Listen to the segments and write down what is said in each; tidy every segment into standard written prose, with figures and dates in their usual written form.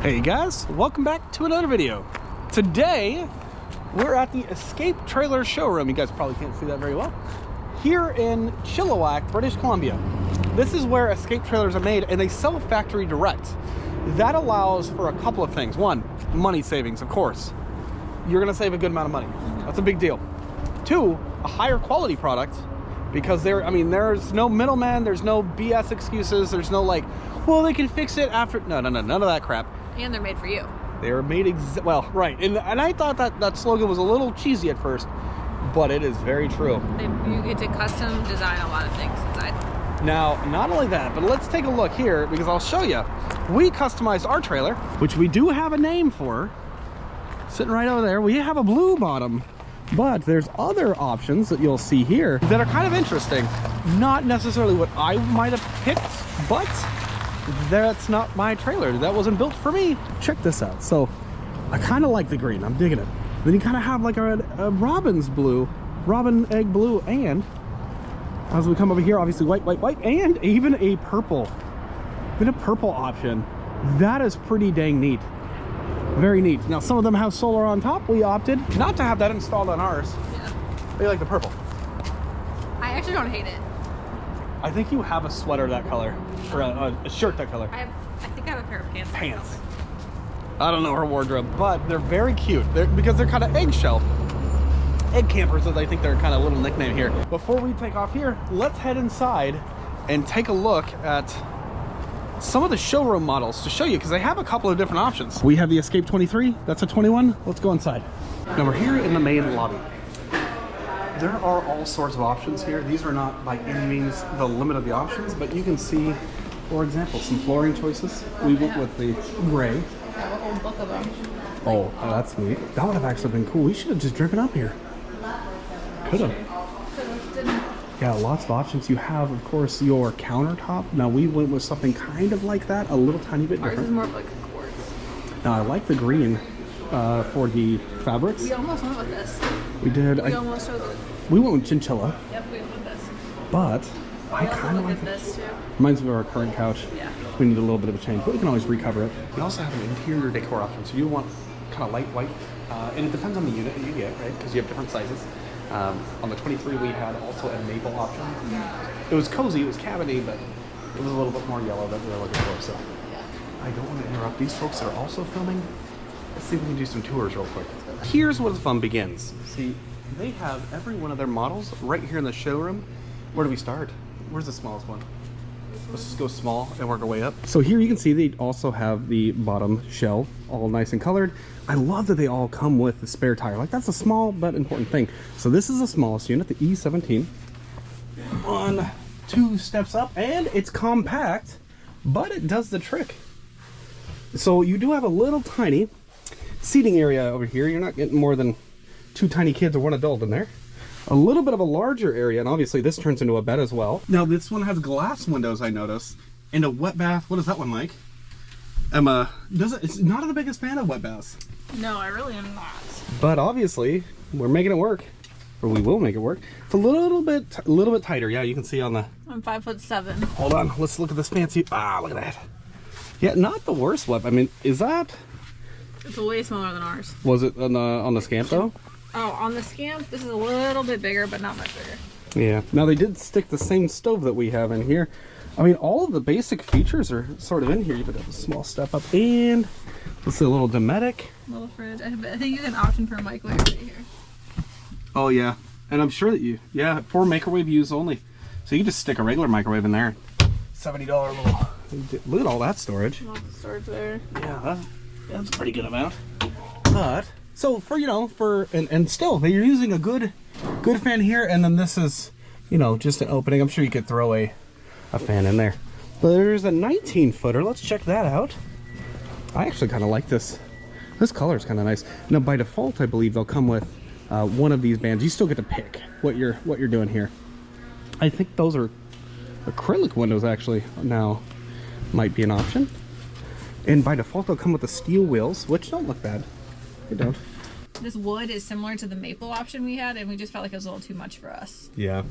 Hey guys, welcome back to another video. Today, we're at the Escape Trailer Showroom. You guys probably can't see that very well. Here in Chilliwack, British Columbia. This is where Escape trailers are made and they sell factory direct. That allows for a couple of things. One, money savings, of course. You're gonna save a good amount of money. That's a big deal. Two, a higher quality product because there's no middleman, there's no BS excuses, there's no like, well, they can fix it after. No, none of that crap. And they're made for you. They're made well, right. And I thought that slogan was a little cheesy at first, but it is very true. You get to custom design a lot of things inside. Now, not only that, but let's take a look here because I'll show you. We customized our trailer, which we do have a name for, sitting right over there. We have a blue bottom, but there's other options that you'll see here that are kind of interesting. Not necessarily what I might have picked, but that's not my trailer. That wasn't built for me. Check this out. So I kind of like the green. I'm digging it. Then you kind of have like a robin egg blue, and as we come over here, obviously white, and even a purple. Even a purple option. That is pretty dang neat. Very neat. Now some of them have solar on top. We opted not to have that installed on ours. Yeah. They like the purple. I actually don't hate it. I think you have a sweater that color, or a shirt that color. I think I have a pair of pants. Pants. I don't know her wardrobe, but they're very cute. Because they're kind of eggshell. Egg campers, as I think they're kind of a little nickname here. Before we take off here, let's head inside and take a look at some of the showroom models to show you, because they have a couple of different options. We have the Escape 23, that's a 21. Let's go inside. Now we're here in the main lobby. There are all sorts of options here. These are not by any means the limit of the options, but you can see, for example, some flooring choices. We went with the gray. I have a whole book of them. Oh, that's neat. That would have actually been cool. We should have just driven up here. Could have. Yeah, lots of options. You have, of course, your countertop. Now, we went with something kind of like that, a little tiny bit different. Ours is more of like a quartz. Now, I like the green for the fabrics. We almost went with this. We did. We went with chinchilla. Yep, we went with this. But I kind of like this too. Reminds me of our current couch. Yeah. We need a little bit of a change, but we can always recover it. We also have an interior decor option. So you want kind of light white, and it depends on the unit that you get, right? Because you have different sizes. On the 23, we had also a maple option. It was cozy, it was cabiny, but it was a little bit more yellow that we were looking for. So I don't want to interrupt these folks that are also filming. Let's see if we can do some tours real quick. Here's where the fun begins. See, they have every one of their models right here in the showroom. Where do we start? Where's the smallest one? Let's just go small and work our way up. So here you can see they also have the bottom shell all nice and colored. I love that they all come with the spare tire. Like, that's a small but important thing. So this is the smallest unit, the E17. 1, 2 steps up, and it's compact, but it does the trick. So you do have a little tiny seating area over here. You're not getting more than 2 tiny kids or 1 adult in there. A little bit of a larger area, and obviously this turns into a bed as well. Now this one has glass windows, I noticed, and a wet bath. What is that one like? Emma, it's not the biggest fan of wet baths. No, I really am not. But obviously, we're making it work, or we will make it work. It's a little bit tighter. Yeah, you can see on the. I'm 5'7". Hold on, let's look at this fancy. Ah, look at that. Yeah, not the worst wet. I mean, is that? It's way smaller than ours. Was it on the Scamp though? Oh, on the Scamp, this is a little bit bigger, but not much bigger. Yeah. Now they did stick the same stove that we have in here. I mean, all of the basic features are sort of in here. You could have a small step up, and let's see, a little Dometic. Little fridge. I think you can option for a microwave right here. Oh yeah, and I'm sure that for microwave use only. So you just stick a regular microwave in there. $70 little. Look at all that storage. Lots of storage there. Yeah, that's a pretty good amount. But so and still they're using a good fan here, and then this is just an opening. I'm sure you could throw a fan in there. But there's a 19-footer. Let's check that out. I actually kind of like this. This color is kind of nice. Now by default, I believe they'll come with one of these bands. You still get to pick what you're doing here. I think those are acrylic windows actually. Now might be an option. And by default, they'll come with the steel wheels, which don't look bad. They don't. This wood is similar to the maple option we had, and we just felt like it was a little too much for us. Yeah.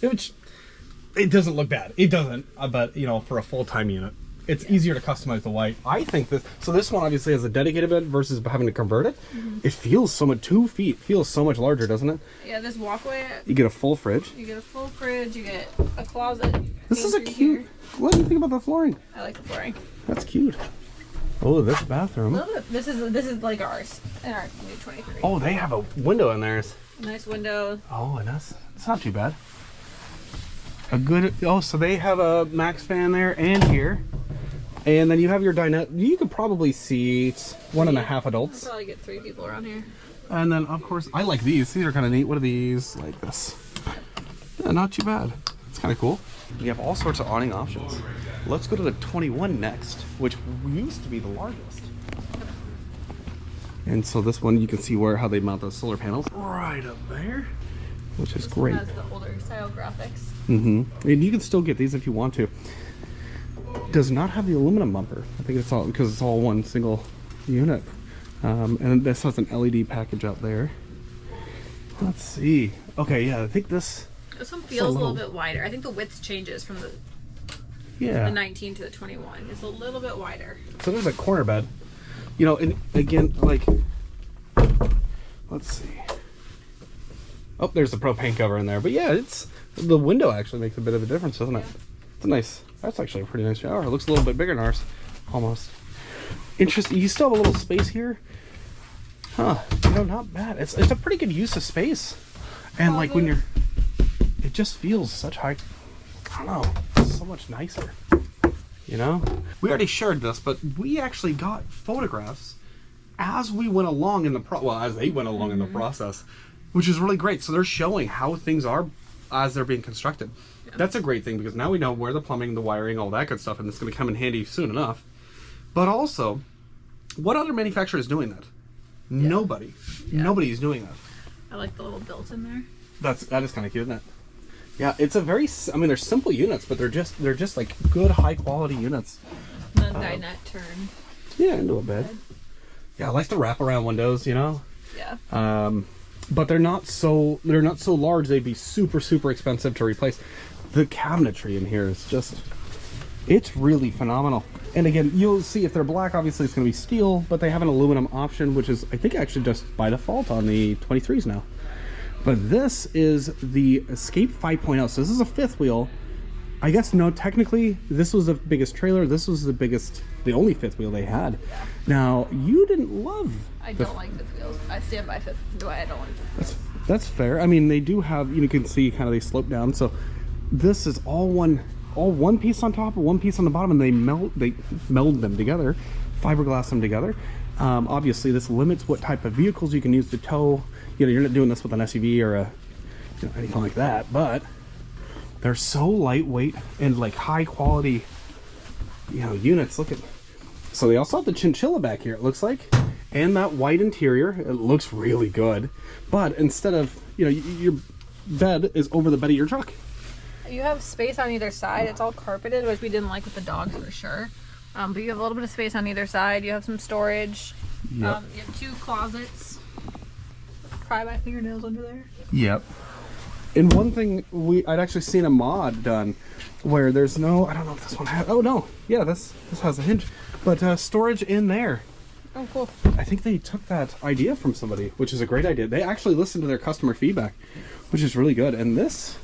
It doesn't look bad. It doesn't. But for a full-time unit, It's easier to customize the white. I think this, so this one obviously has a dedicated bed versus having to convert it. It feels so much, 2 feet feels so much larger, doesn't it? Yeah, this walkway. You get a full fridge. You get a full fridge, you get a closet. This is a cute, here. what do you think about the flooring? I like the flooring. That's cute. Oh, this bathroom. This is like ours in our new 23. Oh, they have a window in there. Nice window. Oh, and it's not too bad. A good, oh, so they have a max fan there and here. And then you have your dinette. You could probably seat 1.5 adults. I'll probably get 3 people around here. And then, of course, I like these. These are kind of neat. What are these? Like this. Yeah, not too bad. It's kind of cool. You have all sorts of awning options. Let's go to the 21 next, which used to be the largest. And so this one, you can see how they mount those solar panels right up there, which is great. This one has the older style graphics. And you can still get these if you want to. Does not have the aluminum bumper. I think it's all because it's all one single unit. And this has an LED package out there. Let's see. Okay, yeah, I think this one feels a little bit wider. I think the width changes from the 19 to the 21. It's a little bit wider. So there's a corner bed. You know, and again, like, let's see. Oh, there's the propane cover in there. But yeah, the window actually makes a bit of a difference, doesn't it? It's a nice, that's actually a pretty nice shower. It looks a little bit bigger than ours, almost. Interesting. You still have a little space here. Huh, you know, not bad. It's a pretty good use of space. And like when it just feels such high, I don't know, so much nicer. You know, we already shared this, but we actually got photographs as we went along in the as they went along in the process, which is really great. So they're showing how things are as they're being constructed. That's a great thing because now we know where the plumbing, the wiring, all that good stuff, and it's going to come in handy soon enough. But also, what other manufacturer is doing that? Nobody. Nobody's doing that. I like the little built in there. That is kind of cute, isn't it? Yeah, it's a very, I mean, they're simple units, but they're just like good high quality units. The dinette turn. Yeah, into a bed. Yeah, I like the wraparound windows, you know. Yeah. But they're not so large. They'd be super expensive to replace. The cabinetry in here is just, it's really phenomenal. And again, you'll see if they're black, obviously it's going to be steel, but they have an aluminum option, which is I think actually just by default on the 23s now. But this is the Escape 5.0. So this is a 5th wheel. I guess no, technically this was the biggest trailer. This was the only 5th wheel they had. Now you didn't love. I don't like 5th wheels. I stand by 5th. I don't like 5th wheels. That's fair. I mean, they do have. You can see kind of they slope down. So this is all one piece on top and one piece on the bottom, and they meld them together, fiberglass them together. Obviously, this limits what type of vehicles you can use to tow. You know, you're not doing this with an SUV or anything like that, but they're so lightweight and like high quality, units. Look at, so they also have the chinchilla back here, it looks like, and that white interior. It looks really good, but instead of, your bed is over the bed of your truck. You have space on either side. It's all carpeted, which we didn't like with the dogs for sure. But you have a little bit of space on either side. You have some storage. Yep. You have 2 closets. Pry my fingernails under there. Yep. And one thing I'd actually seen a mod done where there's no, I don't know if this one has, oh no, yeah, this has a hinge, but storage in there. Oh, cool. I think they took that idea from somebody, which is a great idea. They actually listened to their customer feedback, which is really good. And this,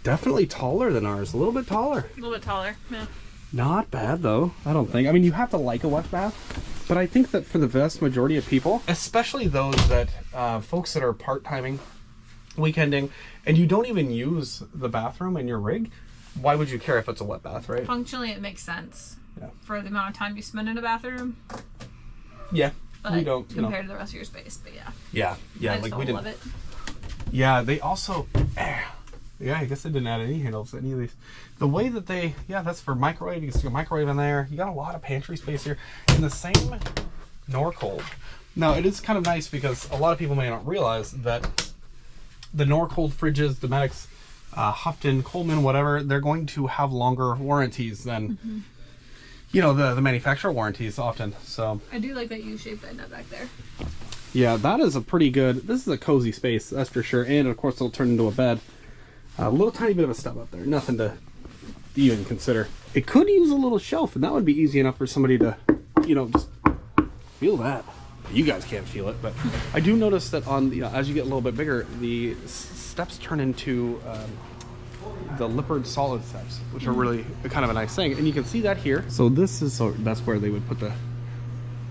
definitely taller than ours, a little bit taller. A little bit taller, yeah. Not bad though, I don't think. I mean, you have to like a wet bath, but I think that for the vast majority of people, especially those that, folks that are part-timing, weekending, and you don't even use the bathroom in your rig, why would you care if it's a wet bath, right? Functionally, it makes sense. Yeah. For the amount of time you spend in a bathroom. Yeah, but we don't, compared to the rest of your space, but yeah. Yeah, I like we didn't. love it. Yeah, they also, yeah, I guess they didn't add any handles to any of these. The way that they, that's for microwave. You can stick a microwave in there. You got a lot of pantry space here. And the same Norcold. Now, it is kind of nice because a lot of people may not realize that the Norcold fridges, Dometics, Houghton, Coleman, whatever, they're going to have longer warranties than, the manufacturer warranties often. So I do like that U-shaped dinette back there. Yeah, that is a pretty good, this is a cozy space, that's for sure. And of course, it'll turn into a bed. A little tiny bit of a stub up there. Nothing to, even consider. It could use a little shelf, and that would be easy enough for somebody to, you know, just feel that. You guys can't feel it, but I do notice that on, you know, as you get a little bit bigger, the steps turn into the Lippard solid steps, which are really kind of a nice thing, and you can see that here. So this is, so that's where they would put the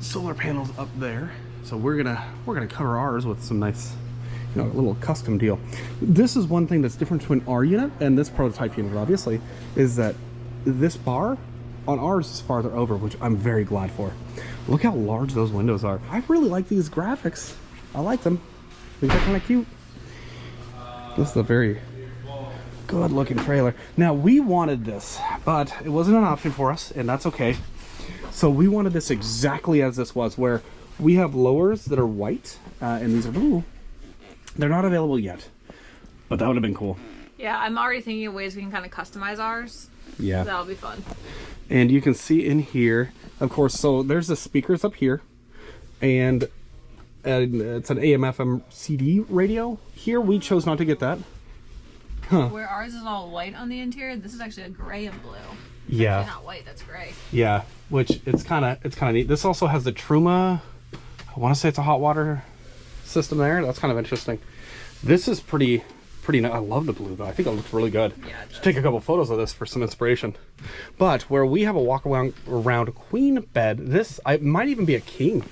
solar panels up there. So we're gonna cover ours with some nice, you know, little custom deal. This is one thing that's different between our unit and this prototype unit, obviously, is that this bar on ours is farther over, which I'm very glad for. Look how large those windows are. I really like these graphics. I like them. I think they're kind of cute. This is a very good looking trailer. Now, we wanted this, but it wasn't an option for us, and that's okay. So we wanted this exactly as this was, where we have lowers that are white, and these are blue. They're not available yet, but that would have been cool. Yeah, I'm already thinking of ways we can kind of customize ours. Yeah. That'll be fun. And you can see in here, of course, so there's the speakers up here, and it's an AM/FM CD radio. Here we chose not to get that. Huh. Where ours is all white on the interior, this is actually a gray and blue. Yeah. Actually not white, that's gray. Yeah, which it's kind of neat. This also has the Truma, I want to say it's a hot water system there. That's kind of interesting. This is pretty nice. I love the blue though. I think it looks really good. Yeah, just take a couple photos of this for some inspiration. But where we have a walk around queen bed, this might even be a king.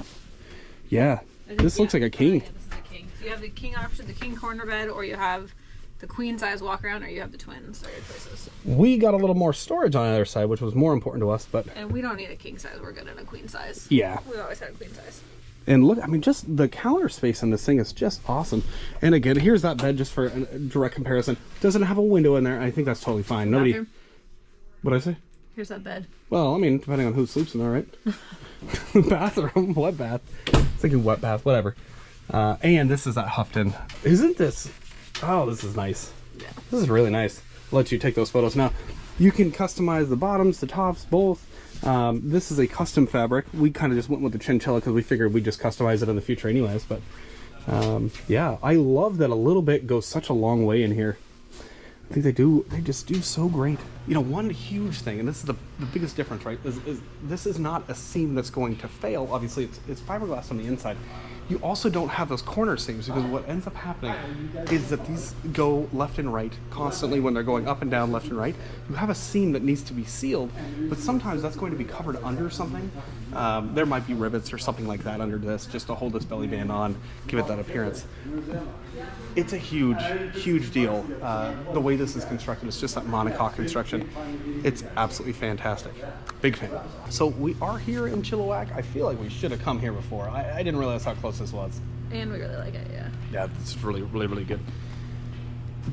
Yeah, this looks like a king. Yeah, this is a king. So you have the king option, the king corner bed, or you have the queen size walk around, or you have the twins. Are your choices. We got a little more storage on the other side, which was more important to us, but and we don't need a king size. We're good in a queen size. Yeah, we've always had a queen size. And look, I mean, just the counter space in this thing is just awesome. And again, here's that bed just for a direct comparison. Doesn't have a window in there. I think that's totally fine. Nobody. Bathroom. What'd I say? Here's that bed. Well, I mean, depending on who sleeps in there, right? Bathroom, wet bath. Thinking wet bath, whatever. And this is that Houghton. Isn't this? Oh, this is nice. Yeah. This is really nice. I'll let you take those photos. Now, you can customize the bottoms, the tops, both. This is a custom fabric. We kind of just went with the chinchilla because we figured we'd just customize it in the future anyways. But yeah, I love that a little bit goes such a long way in here. I think they just do so great. You know, one huge thing, and this is the biggest difference, right, is this is not a seam that's going to fail. Obviously, it's fiberglass on the inside. You also don't have those corner seams, because what ends up happening is that these go left and right constantly when they're going up and down, left and right. You have a seam that needs to be sealed, but sometimes that's going to be covered under something. There might be rivets or something like that under this just to hold this belly band on, give it that appearance. It's a huge deal. The way this is constructed, it's just that monocoque construction. It's absolutely fantastic. Big fan. So we are here in Chilliwack. I feel like we should have come here before. I didn't realize how close this was. And we really like it, yeah. Yeah, it's really good.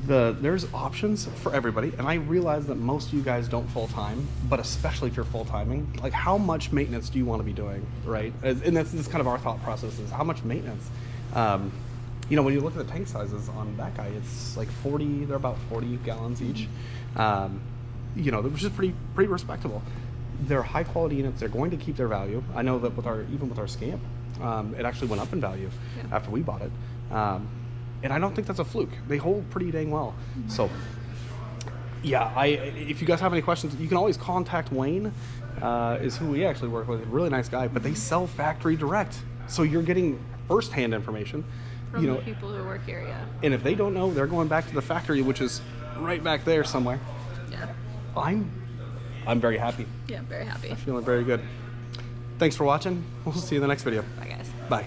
There's options for everybody, and I realize that most of you guys don't full-time, but especially if you're full-timing, like how much maintenance do you want to be doing, right? And that's kind of our thought process is how much maintenance. You know, when you look at the tank sizes on that guy, it's like 40, they're about 40 gallons each. You know, which is pretty respectable. They're high quality units, they're going to keep their value. I know that even with our Scamp, it actually went up in value after we bought it. And I don't think that's a fluke. They hold pretty dang well. So yeah, if you guys have any questions, you can always contact Wayne, is who we actually work with. A really nice guy, but they sell factory direct. So you're getting firsthand information. From the people who work here, yeah. And if they don't know, they're going back to the factory, which is right back there somewhere. Yeah. I'm very happy. Yeah, very happy. I'm feeling very good. Thanks for watching. We'll see you in the next video. Bye, guys. Bye.